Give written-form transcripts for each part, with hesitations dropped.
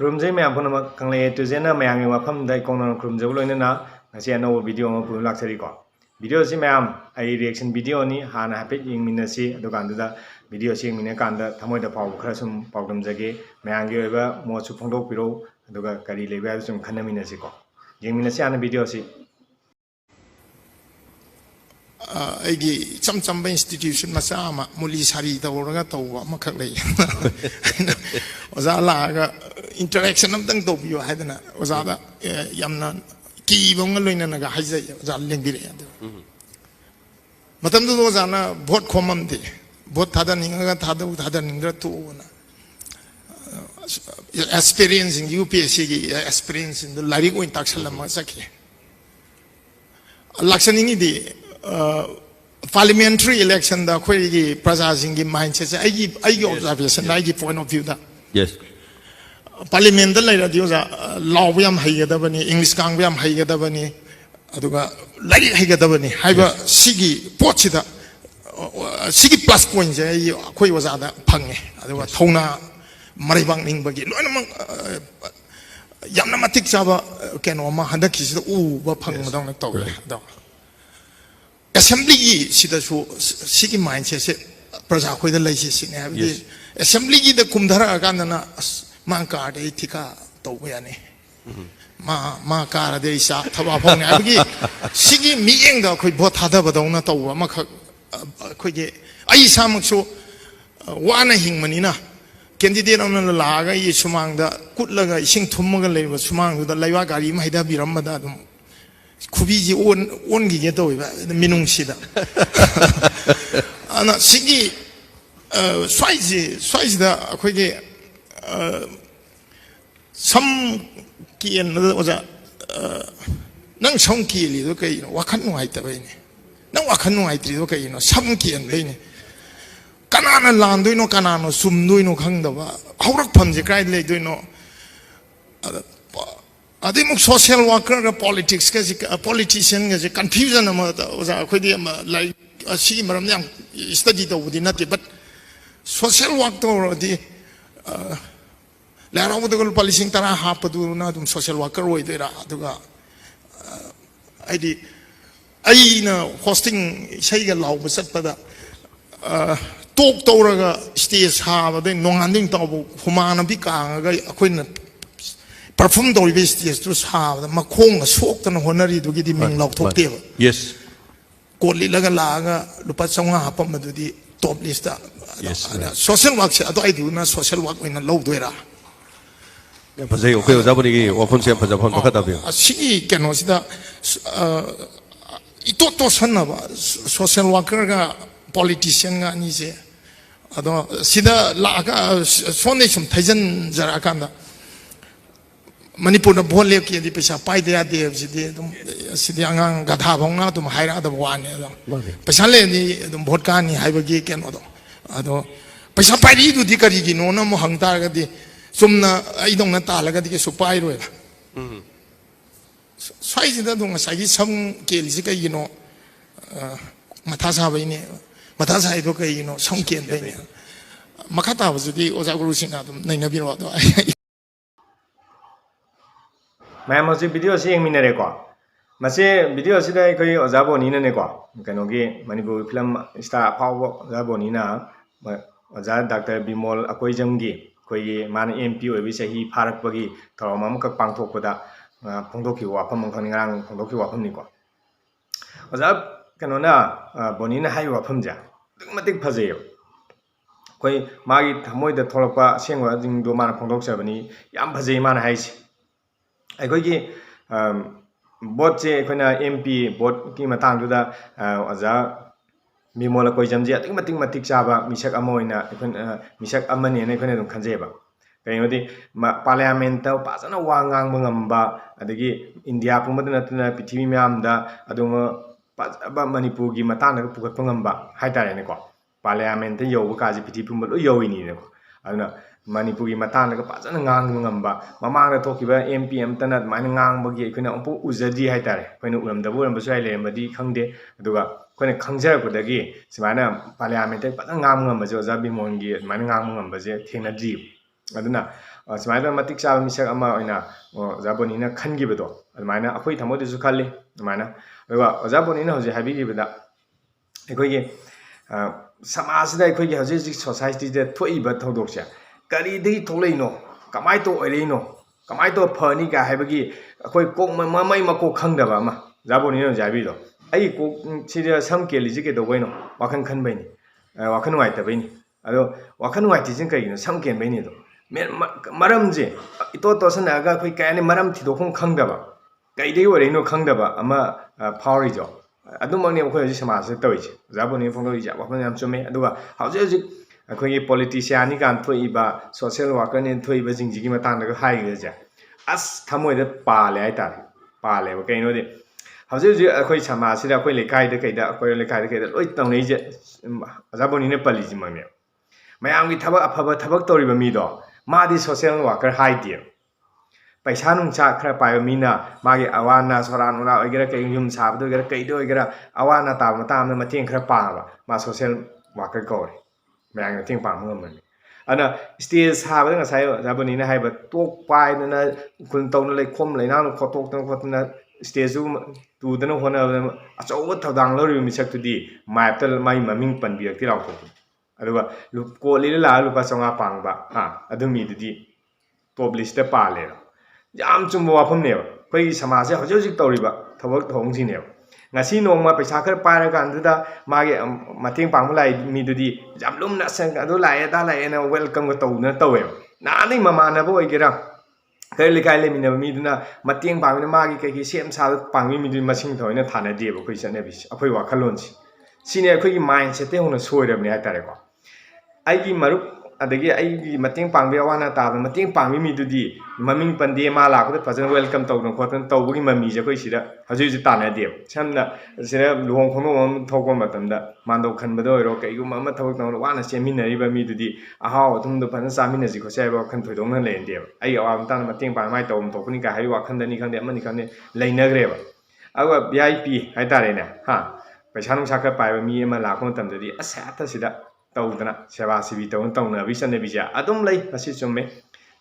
ꯈꯨꯔꯨꯝꯖꯩ ꯃꯌꯥꯝ ꯄꯨꯝꯅꯃꯛ ꯀꯪꯂꯩ ꯇꯨꯖꯦꯅ ꯃꯌꯥꯝꯒꯤ ꯋꯥꯐꯝꯗ ꯏꯀꯣꯡꯅ ꯈꯨꯔꯨꯝꯖꯕ ꯂꯣꯏꯅꯅ ꯉꯁꯤ ꯑꯅꯧꯕ ꯚꯤꯗꯤꯑꯣ ꯑꯃ ꯄꯨꯗꯨꯅ ꯂꯥꯛꯆꯔꯤꯀꯣ ꯚꯤꯗꯤꯑꯣꯁꯤ ꯃꯌꯥꯝ ꯑꯩ ꯔꯤꯑꯦꯛꯁꯟ ꯚꯤꯗꯤꯑꯣꯅꯤ ꯍꯥꯟꯅ ꯍꯥꯏꯐꯦꯠ ꯌꯦꯡꯃꯤꯟꯅꯁꯤ ꯑꯗꯨꯀꯥꯟꯗꯨꯗ ꯚꯤꯗꯤꯑꯣꯁꯤ ꯌꯦꯡꯃꯤꯟꯅꯀꯥꯟꯗ ꯊꯃꯣꯏꯗ ꯐꯥꯎꯕ ꯈꯔ ꯁꯨꯝ ꯄꯥꯎꯗꯝꯖꯒꯦ ꯃꯌꯥꯝꯒꯤ ꯑꯣꯏꯕ ꯃꯣꯠꯁꯨ ꯐꯣꯡꯗꯣꯛꯄꯤꯔꯧ ꯑꯗꯨꯒ ꯀꯔꯤ ꯂꯩꯕ ꯍꯥꯏꯕꯗꯨ ꯁꯨꯝ ꯈꯟꯅꯃꯤꯟꯅꯁꯤꯀꯣ ꯌꯦꯡꯃꯤꯟꯅꯁꯤ ꯍꯥꯟꯅ ꯚꯤꯗꯤꯑꯣꯁꯤ ꯑꯩꯒꯤ ꯏꯆꯝ ꯆꯝꯕ ꯏꯟꯁꯇꯤꯇ꯭ꯌꯨꯁꯟ ꯃꯆꯥ ꯑꯃ ꯃꯨꯂꯤ ꯁꯥꯔꯤ ꯇꯧꯔꯒ ꯇꯧꯕ ꯑꯃꯈꯛ ꯂꯩ ꯑꯣꯖꯥ ꯂꯥꯛꯑꯒ ꯏꯟꯇꯔꯦꯛꯁꯟ ꯑꯝꯇꯪ ꯇꯧꯕꯤꯌꯨ ꯍꯥꯏꯗꯅ ꯑꯣꯖꯥꯗ ꯌꯥꯝꯅ ꯀꯤꯕ ꯑꯃꯒ ꯂꯣꯏꯅꯅꯒ ꯍꯥꯏꯖꯩ ꯑꯣꯖꯥ ꯂꯦꯡꯕꯤꯔꯛꯑꯦ ꯑꯗꯨ ꯃꯇꯝꯗꯨꯗ ꯑꯣꯖꯥꯅ ꯚꯣꯠ ꯈꯣꯝꯃꯝꯗꯦ ꯚꯣꯠ ꯊꯥꯗꯅꯤꯡꯉꯒ ꯊꯥꯗꯧ ꯊꯥꯗꯅꯤꯡꯗ꯭ꯔ ꯇꯣꯛꯑꯣꯅ ꯑꯦꯛꯁꯄꯤꯔꯤꯌꯦꯟꯁꯁꯤꯡ ꯌꯨ ꯄꯤ ꯑꯦꯁ ꯁꯤꯒꯤ ꯑꯦꯛꯁꯄꯤꯔꯤꯌꯦꯟꯁꯁꯤꯡꯗꯨ ꯂꯥꯏꯔꯤꯛ ꯑꯣꯏꯅ ꯇꯥꯛꯁꯜꯂꯝꯃꯒ ꯆꯠꯈꯤ ꯂꯥꯛꯆꯅꯤꯡꯉꯤꯗꯤ ꯄꯥꯔꯂꯤꯌꯥꯃꯦꯟꯇꯔꯤ ꯏꯂꯦꯛꯁꯟꯗ ꯑꯩꯈꯣꯏꯒꯤ ꯄ꯭ꯔꯖꯥꯁꯤꯡꯒꯤ ꯃꯥꯏꯟꯁꯦꯠꯁꯦ ꯑꯩꯒꯤ ꯑꯣꯕꯖꯥꯔꯕꯦꯁꯟꯗ ꯑꯩꯒꯤ ꯄꯣꯏꯟ ꯑꯣꯐ ꯚ꯭ꯌꯨꯗ ꯄꯥꯔꯂꯤꯌꯥꯃꯦꯟꯇ ꯂꯩꯔꯗꯤ ꯑꯣꯖꯥ ꯂꯥꯎꯕ ꯌꯥꯝ ꯍꯩꯒꯗꯕꯅꯤ ꯏꯪꯂꯤꯁ ꯉꯥꯡꯕ ꯌꯥꯝ ꯍꯩꯒꯗꯕꯅꯤ ꯑꯗꯨꯒ ꯂꯥꯏꯔꯤꯛ ꯍꯩꯒꯗꯕꯅꯤ ꯍꯥꯏꯕ ꯁꯤꯒꯤ ꯄꯣꯠꯁꯤꯗ ꯁꯤꯒꯤ ꯄ꯭ꯂꯁ ꯄꯣꯏꯟꯁꯦ ꯑꯩꯈꯣꯏ ꯑꯣꯖꯥꯗ ꯐꯪꯉꯦ ꯑꯗꯨꯒ ꯊꯧꯅꯥ ꯃꯔꯩꯕꯥꯛ ꯅꯤꯡꯕꯒꯤ ꯂꯣꯏꯅꯃꯛ ꯌꯥꯝꯅ ꯃꯇꯤꯛ ꯆꯥꯕ ꯀꯩꯅꯣ ꯑꯃ ꯍꯟꯗꯛꯀꯤꯁꯤꯗ ꯎꯕ ꯐꯪꯕꯗꯧꯅ ꯇꯧꯋꯦ ꯑꯗꯣ ꯑꯦꯁꯦꯝꯕ꯭ꯂꯤꯒꯤ ꯁꯤꯗꯁꯨ ꯁꯤꯒꯤ ꯃꯥꯏꯟꯁꯦꯠꯁꯦ ꯄ꯭ꯔꯖꯥ ꯑꯩꯈꯣꯏꯗ ꯂꯩꯁꯤ ꯁꯤꯅꯦ ꯍꯥꯏꯕꯗꯤ ꯑꯦꯁꯦꯝꯕ꯭ꯂꯤꯒꯤꯗ ꯀꯨꯝꯊꯔꯛꯑꯀꯥꯟꯗꯅ ꯑꯁ ꯃꯥ ꯀꯥꯔꯗꯤ ꯑꯩ ꯊꯤꯀꯥ ꯇꯧꯕ ꯌꯥꯅꯤ ꯃꯥ ꯀꯥꯔꯗꯤ ꯑꯩ ꯆꯥꯛ ꯊꯕꯛ ꯐꯪꯅꯤ ꯍꯥꯏꯕꯒꯤ ꯁꯤꯒꯤ ꯃꯤꯠꯌꯦꯡꯗ ꯑꯩꯈꯣꯏ ꯚꯣꯠ ꯊꯥꯗꯕꯗꯧꯅ ꯇꯧꯕ ꯑꯃꯈꯛ ꯑꯩꯈꯣꯏꯒꯤ ꯑꯩ ꯏꯁꯥꯃꯛꯁꯨ ꯋꯥꯅ ꯍꯤꯡꯕꯅꯤꯅ ꯀꯦꯟꯗꯤꯗꯦꯠ ꯑꯃꯅ ꯂꯥꯛꯑꯒ ꯑꯩꯒꯤ ꯁꯨꯃꯥꯡꯗ ꯀꯨꯠꯂꯒ ꯏꯁꯤꯡ ꯊꯨꯝꯃꯒ ꯂꯩꯕ ꯁꯨꯃꯥꯡꯗꯨꯗ ꯂꯩꯕꯥꯛ ꯒꯥꯔꯤ ꯑꯃ ꯍꯩꯊꯕꯤꯔꯝꯕꯗ ꯑꯗꯨꯝ ꯈꯨꯕꯤꯁꯤ ꯑꯣꯟꯈꯤꯒꯦ ꯇꯧꯋꯦꯕ ꯃꯤꯅꯨꯡꯁꯤꯗ ꯑꯗꯨꯅ ꯁꯤꯒꯤ ꯁ꯭ꯋꯥꯏꯁꯤꯗ ꯑꯩꯈꯣꯏꯒꯤ ꯁꯝ ꯀꯦꯟꯕꯗ ꯑꯣꯖꯥ ꯅꯪ ꯁꯝ ꯀꯦꯜꯂꯤꯗꯣ ꯀꯩꯒꯤꯅꯣ ꯋꯥꯈꯜ ꯅꯨꯡꯉꯥꯏꯇꯕꯩꯅꯦ ꯅꯪ ꯋꯥꯈꯜ ꯅꯨꯡꯉꯥꯏꯇ꯭ꯔꯤꯗꯣ ꯀꯩꯒꯤꯅꯣ ꯁꯝ ꯀꯦꯟꯕꯩꯅꯦ ꯀꯅꯥꯅ ꯂꯥꯟꯗꯣꯏꯅꯣ ꯀꯅꯥꯅ ꯆꯨꯝꯗꯣꯏꯅꯣ ꯈꯪꯗꯕ ꯍꯧꯔꯛꯐꯝꯁꯦ ꯀꯥꯏꯗ ꯂꯩꯗꯣꯏꯅꯣ ꯑꯗꯩꯃꯨꯛ ꯁꯣꯁꯤꯌꯦꯜ ꯋꯥꯔꯀꯔꯒ ꯄꯣꯂꯤꯇꯤꯛꯁꯀꯁꯤ ꯄꯣꯂꯤꯇꯤꯁꯤꯌꯟꯒꯁꯦ ꯀꯟꯐ꯭ꯌꯨꯖꯟ ꯑꯃ ꯑꯣꯖꯥ ꯑꯩꯈꯣꯏꯗꯤ ꯂꯥꯏꯔꯤꯛ ꯑꯁꯤꯒꯤ ꯃꯔꯝꯗ ꯌꯥꯝ ꯁ꯭ꯇꯗꯤ ꯇꯧꯕꯗꯤ ꯅꯠꯇꯦ ꯕꯠ ꯁꯣꯁꯤꯌꯦꯜ ꯋꯥꯔꯛ ꯇꯧꯔꯗꯤ ꯂꯥꯏ ꯍꯔꯥꯎꯕꯗꯒ ꯂꯨꯄꯥ 10,000 ꯍꯥꯞꯄꯗꯨꯅ ꯑꯗꯨꯝ ꯁꯣꯁꯤꯌꯦꯜ ꯋꯥꯔꯀꯔ ꯑꯣꯏꯗꯣꯏꯔꯥ ꯑꯗꯨꯒ ꯍꯥꯏꯗꯤ ꯑꯩꯅ ꯍꯣꯁꯇꯤꯡ ꯏꯁꯩꯒ ꯂꯥꯎꯕ ꯆꯠꯄꯗ ꯇꯣꯛ ꯇꯧꯔꯒ ꯁ꯭ꯇꯦꯖ ꯁꯥꯕꯗꯩ ꯅꯣꯡꯉꯥꯟꯗꯩ ꯇꯥꯎꯕ ꯍꯨꯃꯥꯡꯅꯕꯤ ꯀꯥꯡꯉꯒ ꯑꯩꯈꯣꯏꯅ ꯄꯔꯐꯣꯝ ꯇꯧꯔꯤꯕ ꯁ꯭ꯇꯦꯖꯇꯨ ꯁꯥꯕꯗ ꯃꯈꯣꯡꯅ ꯁꯣꯛꯇꯅ ꯍꯣꯠꯅꯔꯤꯗꯨꯒꯤꯗꯤ ꯃꯤꯡ ꯂꯥꯎꯊꯣꯛꯇꯦꯕ ꯀꯣꯠ ꯂꯤꯠꯂꯒ ꯂꯥꯛꯑꯒ ꯂꯨꯄꯥ 500 ꯍꯥꯞꯄꯝꯕꯗꯨꯗꯤ ꯇꯣꯞ ꯂꯤꯁꯇ ꯁꯣꯁꯤꯌꯦꯜ ꯋꯥꯔꯛꯁꯦ ꯑꯗꯨꯋꯥꯏꯗꯨꯅ ꯁꯣꯁꯤꯌꯦꯜ ꯋꯥꯔꯛ ꯑꯣꯏꯅ ꯂꯧꯗꯣꯏꯔꯥ ꯐꯖꯩ ꯑꯩꯈꯣꯏ ꯑꯣꯖꯥꯕꯨꯅꯤꯒꯤ ꯋꯥꯐꯝꯁꯦ ꯌꯥꯝ ꯐꯖꯕ ꯃꯈꯥ ꯇꯥꯕꯤꯌꯨ ꯁꯤꯒꯤ ꯀꯩꯅꯣꯁꯤꯗ ꯏꯇꯣꯠ ꯇꯣꯠꯁꯟꯅꯕ ꯁꯣꯁꯤꯌꯦꯜ ꯋꯥꯔꯀꯔꯒ ꯄꯣꯂꯤꯇꯤꯁꯤꯌꯟꯒ ꯑꯅꯤꯁꯦ ꯑꯗꯣ ꯁꯤꯗ ꯂꯥꯛꯑꯒ ꯁꯣꯝꯗꯩ ꯁꯨꯝ ꯊꯩꯖꯤꯟꯖꯔꯛꯑꯀꯥꯟꯗ ꯃꯅꯤꯄꯨꯔꯗ ꯚꯣꯠ ꯂꯦꯞꯀꯦꯗꯤ ꯄꯩꯁꯥ ꯄꯥꯏꯗ ꯌꯥꯗꯦ ꯍꯥꯏꯕꯁꯤꯗꯤ ꯑꯗꯨꯝ ꯁꯤꯗꯤ ꯑꯉꯥꯡ ꯒꯙꯥꯐꯧꯅ ꯑꯗꯨꯝ ꯍꯥꯏꯔꯛꯑꯗꯕ ꯋꯥꯅꯤ ꯑꯗꯣ ꯄꯩꯁꯥ ꯂꯩꯔꯗꯤ ꯑꯗꯨꯝ ꯚꯣꯠ ꯀꯥꯅꯤ ꯍꯥꯏꯕꯒꯤ ꯀꯩꯅꯣꯗꯣ ꯑꯗꯣ ꯄꯩꯁꯥ ꯄꯥꯏꯔꯤꯗꯨꯗꯤ ꯀꯔꯤꯒꯤꯅꯣꯅ ꯑꯃꯨꯛ ꯍꯪ ꯇꯥꯔꯒꯗꯤ ꯆꯨꯝꯅ ꯑꯩꯗꯧꯅ ꯇꯥꯜꯂꯒꯗꯤ ꯀꯩꯁꯨ ꯄꯥꯏꯔꯣꯏꯕ ꯁ꯭ꯋꯥꯏꯁꯤꯗ ꯑꯗꯨꯝ ꯉꯁꯥꯏꯒꯤ ꯁꯝ ꯀꯦꯜꯂꯤꯁꯤ ꯀꯩꯒꯤꯅꯣ ꯃꯊꯥ ꯁꯥꯕꯩꯅꯦ ꯃꯊా ꯁꯥꯏꯗꯣ ꯀꯩꯒꯤꯅꯣ ꯁꯝ ꯀꯦꯟꯕꯩꯅꯦ ꯃꯈꯥ ꯇꯥꯕꯁꯤꯗꯤ ꯑꯣꯖꯥ ꯒꯨꯔꯨꯁꯤꯡꯅ ꯑꯗꯨꯝ ꯅꯩꯅꯕꯤꯔꯛꯑꯣ ꯑꯗꯣ ꯃꯌꯥꯝ ꯍꯧꯖꯤꯛ ꯚꯤꯗꯤꯑꯣꯁꯤ ꯌꯦꯡꯃꯤꯟꯅꯔꯦꯀꯣ ꯃꯁꯤ ꯚꯤꯗꯤꯑꯣꯁꯤꯗ ꯑꯩꯈꯣꯏ ꯑꯣꯖꯥ ꯕꯣꯅꯤꯅꯅꯦꯀꯣ ꯀꯩꯅꯣꯒꯤ ꯃꯅꯤꯄꯨꯔ ꯐꯤꯂꯝ ꯏꯁꯇꯥꯔ ꯑꯐꯥꯎꯕ ꯑꯣꯖꯥ ꯕꯣꯅꯤꯅ ꯑꯣꯖꯥ ꯗꯥꯛꯇꯔ ꯕꯤꯃꯣꯜ ꯑꯀꯣꯏꯖꯝꯒꯤ ꯑꯩꯈꯣꯏꯒꯤ ꯃꯥꯅ MP ꯑꯣꯏꯕꯒꯤ ꯆꯍꯤ ꯐꯥꯔꯛꯄꯒꯤ ꯊꯧꯔꯝ ꯑꯃꯈꯛ ꯄꯥꯡꯊꯣꯛꯄꯗ ꯐꯣꯡꯗꯣꯛꯈꯤꯕ ꯋꯥꯐꯝ ꯑꯃꯈꯛ ꯉꯔꯥꯡ ꯐꯣꯡꯗꯣꯛꯈꯤꯕ ꯋꯥꯐꯝꯅꯤꯀꯣ ꯑꯣꯖꯥ ꯀꯩꯅꯣꯅ ꯕꯣꯅꯤꯅ ꯍꯥꯏꯔꯤꯕ ꯋꯥꯐꯝꯁꯦ ꯑꯗꯨꯛꯀꯤ ꯃꯇꯤꯛ ꯐꯖꯩꯌꯦꯕ ꯑꯩꯈꯣꯏ ꯃꯥꯒꯤ ꯊꯃꯣꯏꯗ ꯊꯣꯛꯂꯛꯄ ꯑꯁꯦꯡꯕꯁꯤꯡꯗꯣ ꯃꯥꯅ ꯐꯣꯡꯗꯣꯛꯆꯕꯅꯤ ꯌꯥꯝ ꯐꯖꯩ ꯃꯥꯅ ꯍꯥꯏꯁꯦ ꯑꯩꯈꯣꯏꯒꯤ ꯚꯣꯠꯁꯦ ꯑꯩꯈꯣꯏꯅ MP ꯚꯣꯠꯀꯤ ꯃꯇꯥꯡꯗꯨꯗ ꯑꯣꯖꯥ ꯕꯤꯃꯣꯜ ꯑꯀꯣꯏꯖꯝꯁꯦ ꯑꯗꯨꯛꯀꯤ ꯃꯇꯤꯛ ꯆꯥꯕ ꯃꯤꯁꯛ ꯑꯃ ꯑꯣꯏꯅ ꯑꯩꯈꯣꯏꯅ ꯃꯤꯁꯛ ꯑꯃꯅꯦꯅ ꯑꯩꯈꯣꯏꯅ ꯑꯗꯨꯝ ꯈꯟꯖꯩꯕ ꯀꯩꯅꯣꯗꯤ ꯄꯥꯔꯂꯤꯌꯥꯃꯦꯟꯇ ꯐꯖꯅ ꯋꯥ ꯉꯥꯡꯕ ꯉꯝꯕ ꯑꯗꯒꯤ ꯏꯟꯗꯤꯌꯥ ꯄꯨꯝꯕꯗ ꯅꯠꯇꯅ ꯄ꯭ꯔꯤꯊꯤꯕꯤ ꯃꯌꯥꯝꯗ ꯑꯗꯨꯝ ꯐꯖꯕ ꯃꯅꯤꯄꯨꯔꯒꯤ ꯃꯇꯥꯡꯗꯒ ꯄꯨꯈꯠꯄ ꯉꯝꯕ ꯍꯥꯏꯇꯥꯔꯦꯅꯦꯀꯣ ꯄꯥꯔꯂꯤꯌꯥꯃꯦꯟꯇ ꯌꯧꯕ ꯀꯥꯁꯦ ꯄ꯭ꯔꯤꯊꯤꯕꯤ ꯄꯨꯝꯕ ꯂꯣꯏ ꯌꯧꯏꯅꯤꯅꯀꯣ ꯑꯗꯨꯅ ꯃꯅꯤꯄꯨꯔꯒꯤ ꯃꯇꯥꯡꯗꯒ ꯐꯖꯅ ꯉꯥꯡꯕ ꯉꯝꯕ ꯃꯃꯥꯡꯗ ꯊꯣꯛꯈꯤꯕ MP ꯑꯃꯇꯅ ꯑꯗꯨꯃꯥꯏꯅ ꯉꯥꯡꯕꯒꯤ ꯑꯩꯈꯣꯏꯅ ꯑꯃꯨꯛꯐꯥꯎ ꯎꯖꯗ꯭ꯔꯤ ꯍꯥꯏꯇꯥꯔꯦ ꯑꯩꯈꯣꯏꯅ ꯎꯔꯝꯗꯕ ꯑꯣꯏꯔꯝꯕꯁꯨ ꯌꯥꯏ ꯂꯩꯔꯝꯕꯗꯤ ꯈꯪꯗꯦ ꯑꯗꯨꯒ ꯑꯩꯈꯣꯏꯅ ꯈꯪꯖꯔꯛꯄꯗꯒꯤ ꯁꯨꯃꯥꯏꯅ ꯄꯥꯔꯂꯤꯌꯥꯃꯦꯟꯇ ꯐꯖꯅ ꯉꯥꯡꯕ ꯉꯝꯕꯁꯦ ꯑꯣꯖꯥ ꯕꯤꯃꯣꯜꯒꯤ ꯑꯗꯨꯃꯥꯏꯅ ꯉꯥꯡꯕ ꯉꯝꯕꯁꯦ ꯊꯦꯡꯅꯗ꯭ꯔꯤꯕ aduna sumaina matik cha misak ama oina ozaboni na khangibedo admaina akhoi thamoi su khalli admaina owa ozaboni na hoje habi gibeda akhoi samaj da akhoi hoje society da thoiba thodokcha kari dei tholeino kamai to oireino kamai to phani ga habagi akhoi kok mamai mako khangdaba ama zaboni na jabi do ai kok sida sam keli ji ke do boino wakhan khan baini wakhan wai ta baini ado wakhan wai ti jin kai no sam ken baini do maram je ito to sana ga akhoi kai ni maram thi do khong khangdaba kai dei oireino khangdaba ama phawri jo adumang akhoi ji samaj se toi je zaboni phong do ja wakhan yam chume aduga hauji akhoi politician ni kan thoiba social worker ni thoiba jingjigi matang da hai ga ja as thamoi da pa le ai ta pa le ba kai no de hauji akhoi samaj se da akhoi lekai da kai da akhoi lekai da kai da loi tong nei je zaboni ne pali ji mang ne mayam gi thabak afaba thabak tori ba mi do ma di social worker hai di paisa nung cha khra pa mi na ma gi awana soran ura ogera kai yum sa ba do ogera kai do ogera awana ta ma ta ma ting khra pa ba ma social worker ko mayang ting pa mo man ana stage sa ba nga sai zaboni na hai ba tok pai na kun tong na lai khom lai na ko tok tong ko na stage tu da no hona achau ba thodang lo ri mi sak tu di map ta mai maming pan bi ti law ko aduga lu ko li la lu pa songa pang ba ha adu mi di top list ta pa le yam chum wa pham ne koi samaj se hoje hoje tori ba thawak thong ji ne ngasi nong ma paisa khar pa ra kan da ma ge mating pang lai mi du di jam lum na sang adu lai da lai na welcome ko to na to we na ni mama na bo igera kai le kai le mi na mi du na mating pang na ma ge kai sem sa pang mi du masing thoi na thana de bo koi sa ne bi akhoi wa khalon si sine akhoi gi mindset te hona soi ra ne ta re ko ai gi marup adagi ai gi mating pang be awana ta mating pang mi du di maming pande ma la ko fajan welcome to no khotan to bu gi mami je koi sida haji ji ta na de samna sira luhong khong mom thokon matam da mando khan ba do ro kai gu ma thok no wana semin na ri ba mi du di ahaw thum do pan sa min na ji ko sai ba khan thoi dong na le de ai awam ta mating pang mai to to ni ka hai wa khan da ni khan de amani khan ne leina gre ba awa vip hai ta re na ha paisa nung sa ka pai ba mi ma la ko tam di asa ta sida tawdana seba sibi tawon tawna bi sanne bija adum lei asi chumme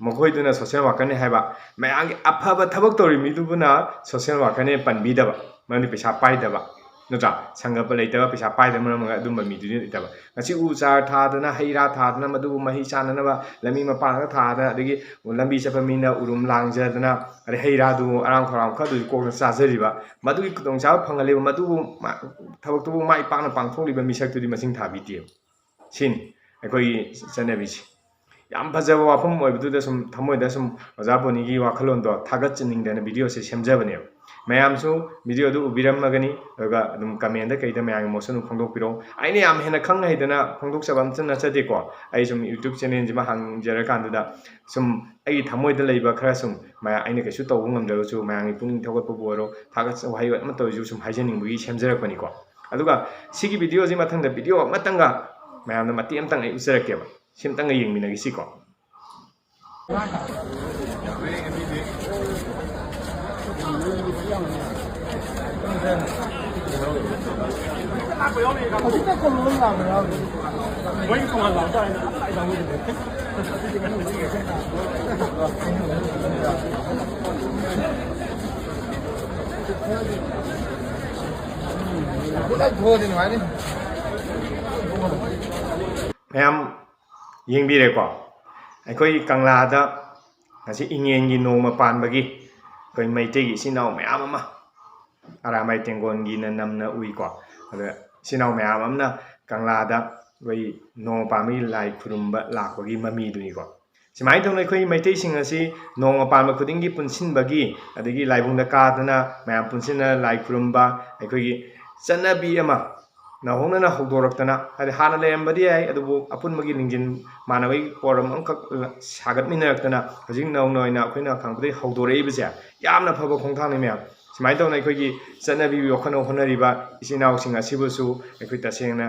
mokoi duna social worker ne haiba mayang afaba thabak tori mi dubuna social worker ne panbi daba mani pesa pai daba nutra sanga pa lei daba pesa pai dama ma adum mi du ni daba ngasi u cha tha dana heira tha dana madu mahi chana na ba lami ma pa ga tha da adigi lambi chapa mi na urum langja dana ari heira du arang khoram kha du ko sa jari ba madu ki tong cha phangale madu thabak tu mai pa na pang thong li ba mi sak tu di masing tha bi ti sin akhoi chanabi yam phajaba wafam oibdu sum thamoi da sum ozaboni gi wakhalon do thagat chining da video se semjabane mayam su video du ubiram magani daga dum comment da kaida mayam motion khongdok piro aini yam hena khang hai dana khongdok sabam chan na chade ko ai sum youtube channel jima hang jara kan da sum ai thamoi da leiba khara sum maya aini kaisu taw ngam da su mayam pung thogat pu boro thagat wahai ma to ju sum haijening bu gi semjarak pani ko aduga sigi video ji mathang da video matanga mayam na mati am tang ai usarak ke ba sim tang ai yeng minagi siko mayam yeng bi re ko akhoi kangla da ngasi ingen gi noma pan bagi koi mai te gi sinau mayam ama ara mai tengon gi na nam na ui ko ada sinau mayam amna kangla da wai no pa mi lai khurumba la ko gi mami du ni ko simai thong nei khoi mai te sing asi nong pa ma khuding gi punsin bagi adagi laibung da ka dana mayam punsin na lai khurumba akhoi gi chanabi ama na hongna na hogdoraktana hadi hana lembadi ai adubu apun magi lingjin manabai poram angkak sagat minaraktana hojing naw noina khoina khangpade hogdorei bja yamna phaba khongthang ni mya simai tawna khoi gi chanabi yokhano honariba isinau singa sibusu ekhoi tasengna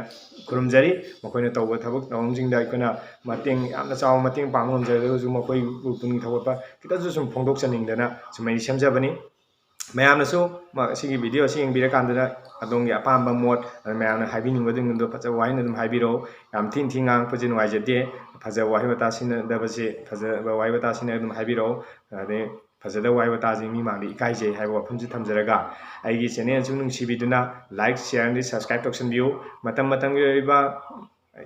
kurumjari mokoina tawba thabak nawjing da ikona mateng yamna chaw mateng pangom jare ju mokoi puni thawpa kita ju sum phongdok chaning dana sumai semjabani ꯃꯌꯥꯝꯅꯁꯨ ꯁꯤꯒꯤ video ꯑꯁꯤ ꯌꯦꯡꯕꯤꯔꯀꯥꯟꯗ ꯑꯗꯣꯝꯒꯤ ꯑꯄꯥꯝꯕ ꯃꯣꯠ ꯃꯌꯥꯝꯅ ꯍꯥꯏꯕꯤꯅꯤꯡꯕꯗꯨ ꯐꯖꯕ ꯋꯥꯍꯩꯅ ꯑꯗꯨꯝ ꯍꯥꯏꯕꯤꯔꯛꯎ ꯌꯥꯝ ꯊꯤ ꯉꯥꯡꯉꯛꯄꯁꯦ ꯅꯨꯡꯉꯥꯏꯖꯗꯦ ꯐꯖꯕ ꯋꯥꯍꯩ ꯋꯥꯇꯥ ꯁꯤꯖꯤꯟꯅꯗꯕꯁꯦ ꯐꯖꯕ ꯋꯥꯍꯩ ꯋꯥꯇꯥ ꯁꯤꯖꯤꯟꯅ ꯑꯗꯨꯝ ꯍꯥꯏꯕꯤꯔꯛꯎ ꯑꯗꯩ ꯐꯖꯗꯕ ꯋꯥꯍꯩ ꯋꯥꯇꯥꯁꯤ ꯃꯤ ꯃꯥꯡꯗ ꯏꯀꯥꯏꯖꯩ ꯍꯥꯏꯕ ꯋꯥꯐꯝꯁꯤ ꯊꯝꯖꯔꯒ ꯑꯩꯒꯤ ꯆꯦꯅꯦꯜꯁꯨ ꯅꯨꯡꯁꯤꯕꯤꯗꯨꯅ ꯂꯥꯏꯛ ꯁꯤꯌꯔ ꯑꯃꯗꯤ ꯁꯕꯁꯀ꯭ꯔꯥꯏꯕ ꯇꯧꯁꯟꯕꯤꯌꯨ ꯃꯇꯝꯒꯤ ꯑꯣꯏꯕ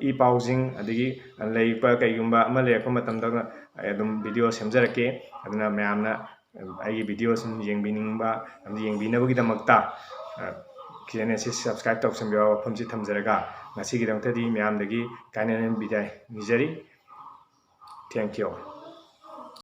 ꯏ ꯄꯥꯎꯁꯤꯡ ꯑꯗꯒꯤ ꯂꯩꯕ ꯀꯩꯒꯨꯝꯕ ꯑꯃ ꯂꯩꯔꯛꯄ ꯃꯇꯝꯗ ꯑꯗꯨꯝ ꯚꯤꯗꯤꯑꯣ ꯁꯦꯝꯖꯔꯛꯀꯦ ꯑꯗꯨꯅ ꯃꯌꯥꯝꯅ ꯑꯩꯒꯤ ꯚꯤꯗꯤꯑꯣꯁꯤꯡ ꯌꯦꯡꯕꯤꯅꯤꯡꯕ ꯑꯃꯗꯤ ꯌꯦꯡꯕꯤꯅꯕꯒꯤꯗꯃꯛꯇ ꯆꯦꯅꯦꯜꯁꯤ ꯁꯕꯁꯀ꯭ꯔꯥꯏꯕ ꯇꯧꯁꯟꯕꯤꯌꯣ ꯋꯥꯐꯝꯁꯤ ꯊꯝꯖꯔꯒ ꯉꯁꯤꯒꯤꯗꯃꯛꯇꯗꯤ ꯃꯌꯥꯝꯗꯒꯤ ꯀꯥꯏꯅꯅ ꯕꯤꯗꯥꯏ ꯅꯤꯖꯔꯤ ꯊꯦꯡꯛ ꯌꯨ